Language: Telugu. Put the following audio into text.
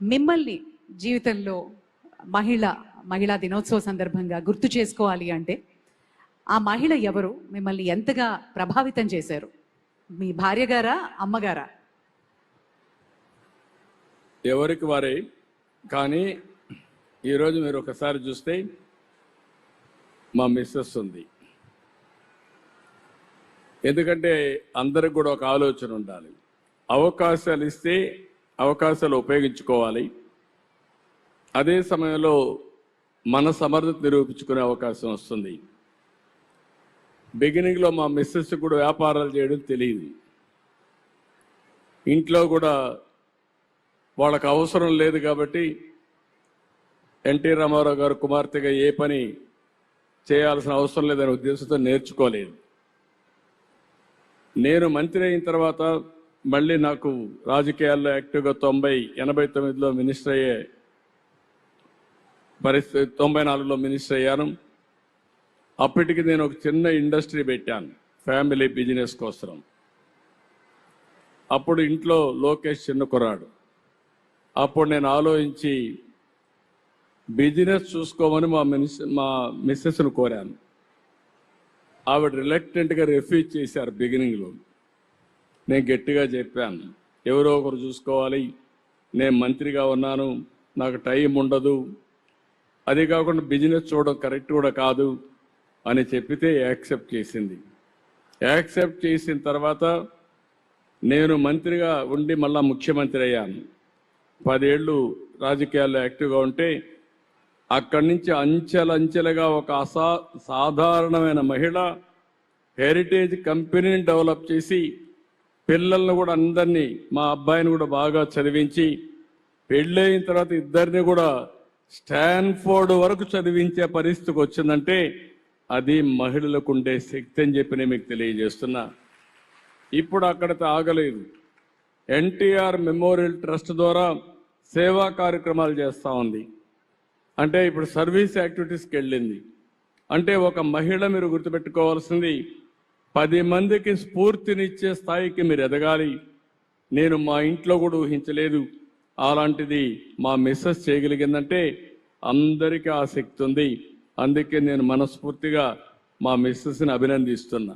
మిమ్మల్ని జీవితంలో మహిళా దినోత్సవ సందర్భంగా గుర్తు చేసుకోవాలి అంటే ఆ మహిళ ఎవరు, మిమ్మల్ని ఎంతగా ప్రభావితం చేశారు? మీ భార్య గారా, అమ్మగారా? ఎవరికి వారే. కానీ ఈరోజు మీరు ఒకసారి చూస్తే మా మిస్సెస్ ఉంది. ఎందుకంటే అందరికి కూడా ఒక ఆలోచన ఉండాలి. అవకాశాలు ఇస్తే అవకాశాలు ఉపయోగించుకోవాలి. అదే సమయంలో మన సమర్థత నిరూపించుకునే అవకాశం వస్తుంది. బిగినింగ్లో మా మిస్సెస్ కూడా వ్యాపారాలు చేయడం తెలియదు. ఇంట్లో కూడా వాళ్ళకు అవసరం లేదు కాబట్టి ఎన్టీ రామారావు గారు కుమార్తెగా ఏ పని చేయాల్సిన అవసరం లేదనే ఉద్దేశంతో నేర్చుకోలేదు. నేను మంత్రి అయిన తర్వాత మళ్ళీ నాకు రాజకీయాల్లో యాక్టివ్గా 89లో మినిస్టర్ అయ్యే పరిస్థితి, 94లో మినిస్టర్ అయ్యాను. అప్పటికి నేను ఒక చిన్న ఇండస్ట్రీ పెట్టాను ఫ్యామిలీ బిజినెస్ కోసం. అప్పుడు ఇంట్లో లోకేష్ చిన్న కుర్రాడు. అప్పుడు నేను ఆలోచించి బిజినెస్ చూసుకోమని మా మిస్సెస్ను కోరాను. ఆవిడ రిలక్టెంట్గా రిఫ్యూజ్ చేశారు. బిగినింగ్లో నేను గట్టిగా చెప్పాను, ఎవరో ఒకరు చూసుకోవాలి, నేను మంత్రిగా ఉన్నాను, నాకు టైం ఉండదు, అది కాకుండా బిజినెస్ చూడడం కరెక్ట్ కూడా కాదు అని చెప్పితే యాక్సెప్ట్ చేసింది. యాక్సెప్ట్ చేసిన తర్వాత నేను మంత్రిగా ఉండి మళ్ళా ముఖ్యమంత్రి అయ్యాను. 10 ఏళ్ళు రాజకీయాల్లో యాక్టివ్గా ఉంటే అక్కడి నుంచి అంచెలంచెలుగా ఒక సాధారణమైన మహిళ హెరిటేజ్ కంపెనీని డెవలప్ చేసి పిల్లల్ని కూడా అందరినీ, మా అబ్బాయిని కూడా బాగా చదివించి పెళ్ళైన తర్వాత ఇద్దరిని కూడా స్టాన్ఫోర్డ్ వరకు చదివించే పరిస్థితికి వచ్చిందంటే అది మహిళలకు ఉండే శక్తి అని చెప్పి నేను మీకు తెలియజేస్తున్నా. ఇప్పుడు అక్కడితో ఆగలేదు. ఎన్టీఆర్ మెమోరియల్ ట్రస్ట్ ద్వారా సేవా కార్యక్రమాలు చేస్తూ ఉంది. అంటే ఇప్పుడు సర్వీస్ యాక్టివిటీస్కి వెళ్ళింది. అంటే ఒక మహిళ మీరు గుర్తుపెట్టుకోవాల్సింది 10 మందికి స్ఫూర్తినిచ్చే స్థాయికి మీరు ఎదగాలి. నేను మా ఇంట్లో కూడా ఊహించలేదు. అలాంటిది మా మిస్సెస్ చేయగలిగిందంటే అందరికీ ఆ శక్తి ఉంది. అందుకే నేను మనస్ఫూర్తిగా మా మిస్సెస్ని అభినందిస్తున్నా.